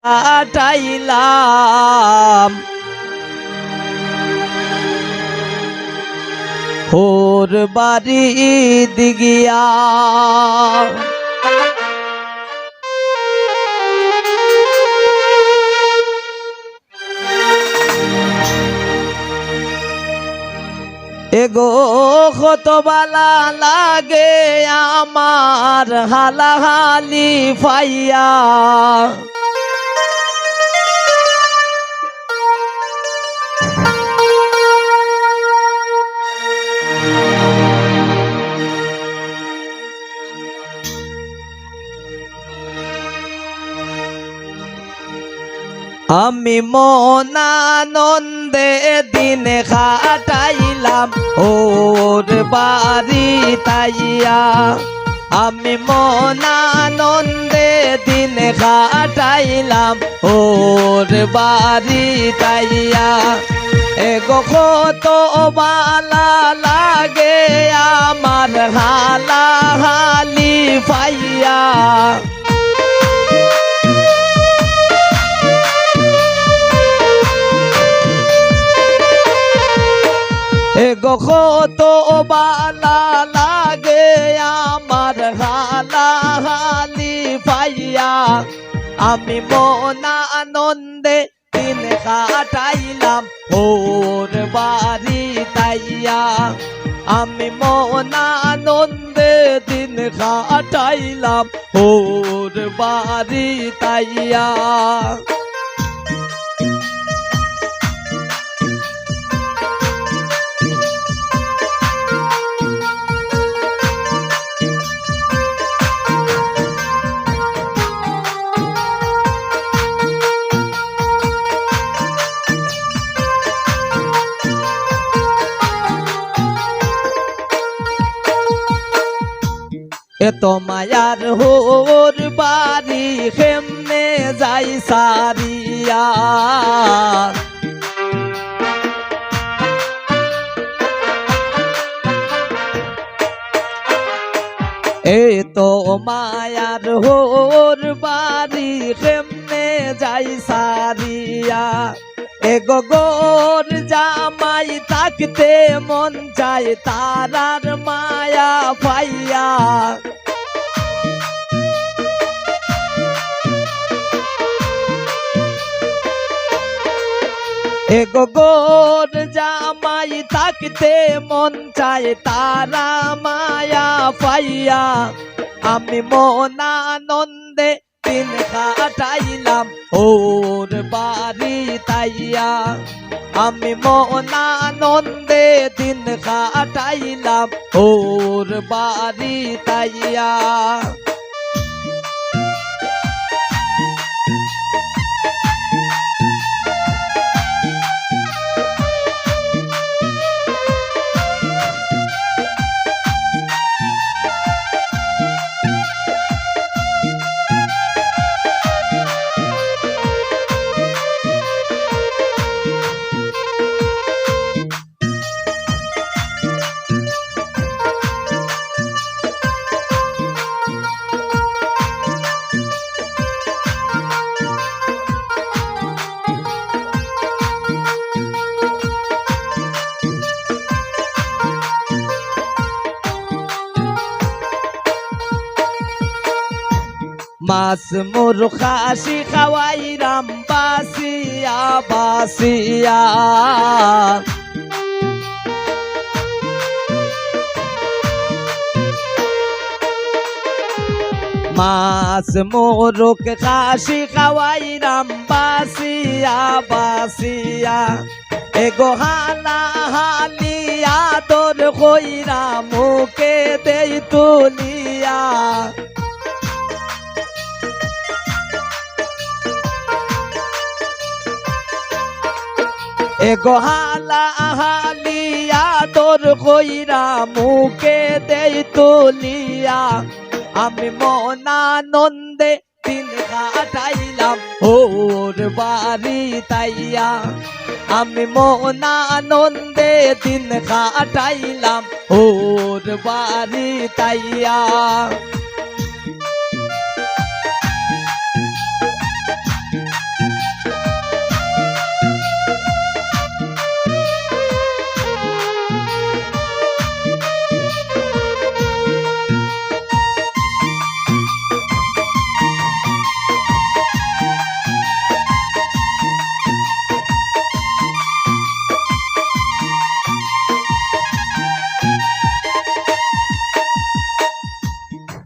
কাটাইলাম ওর বাড়ি দিগিয়া এগো কত বালা লাগে আমার হালাহালি ফাইয়া আমি মনানন্দে দিন কাটাইলাম ওর বাড়ি তাইয়া আমি মনানন্দে দিন কাটাইলাম ওর বাড়ি তাইয়া এগো কত বালা লাগে আমার হালাহালি পাইয়া এগো কত বালা লাগে আমার হালাহালি পাইয়া আমি মনানন্দে দিন কাটাইলাম ওর বাড়ি তাইয়া আমি মনানন্দে দিন কাটাইলাম ওর বাড়ি তাইয়া এত মায়ার হোর বাড়ি কেমনে যাই সারিয়া এত মায়ার হোর বাড়ি কেমনে যাই সারিয়া এগো গোর জামাই থাকতে মন চায় তারার মায়া পাইয়া এগো গোর জামাই থাকতে মন চায় তারা মায়া পাইয়া আমি মনানন্দে দিন কাটাইলাম ওর বাড়ি তাইয়া আমি মনানন্দে দিন কাটাইলাম ওর বাড়ি তাইয়া মাছ মোর খাসি খাওয়াইরাম বাসিয়া বাসিয়া মাছ মোরক খাসি খাওয়াইরাম বাসিয়া বাসিয়া এগো হালা হালিয়া তোর কইরা মুখে দেই তুলিয়া এগো হালা হালিয়া তোর কইরা মুখে দেই তুলিয়া আমি মনানন্দে দিন কাটাইলাম ওর বাড়ি তাইয়া আমি মনানন্দে দিন কাটাইলাম ওর বাড়ি তাইয়া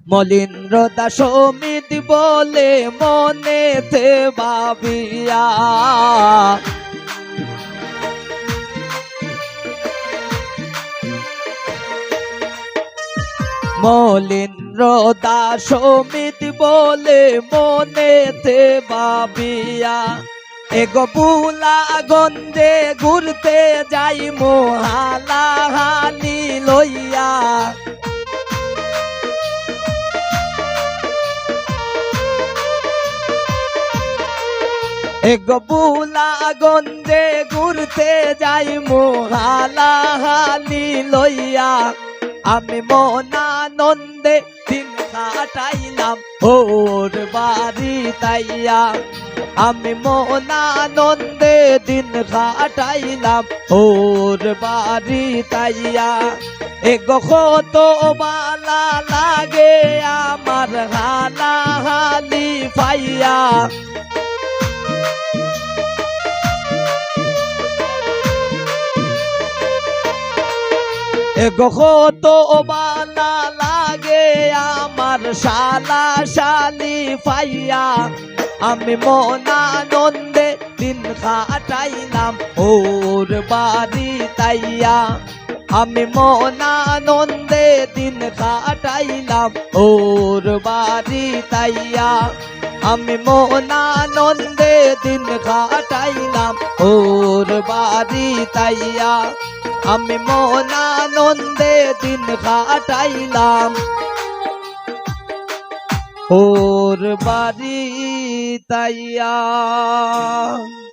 মলিন্দ্র দাস অমিত বলে মনেতে ভাবিয়া মলিন্দ্র দাস অমিত বলে মনেতে ভাবিয়া এগো বুলা গঞ্জে ঘুরতে যাই মোহালা হালি লইয়া এগো বুলা গঞ্জে ঘুরতে যাই মোহালা হালি লইয়া আমি মনানন্দে দিন কাটাইলাম ওর বাড়ি তাইয়া আমি মনানন্দে দিন কাটাইলাম ওর বাড়ি তাইয়া এগো কত বালা লাগে আমার হালা হালি পাইয়া এগো কত বালা লাগে আমার শালা শালি পাইয়া আমি মনানন্দে দিন কাটাইলাম ওর বাড়ি তাইয়া আমি মনানন্দে দিন কাটাইলাম ওর বাড়ি তাইয়া আমি মনানন্দে দিন কাটাইলাম ওর বাড়ি তাইয়া আমি মনানন্দে দিন কাটাইলাম ওর বাড়ি তাইয়া।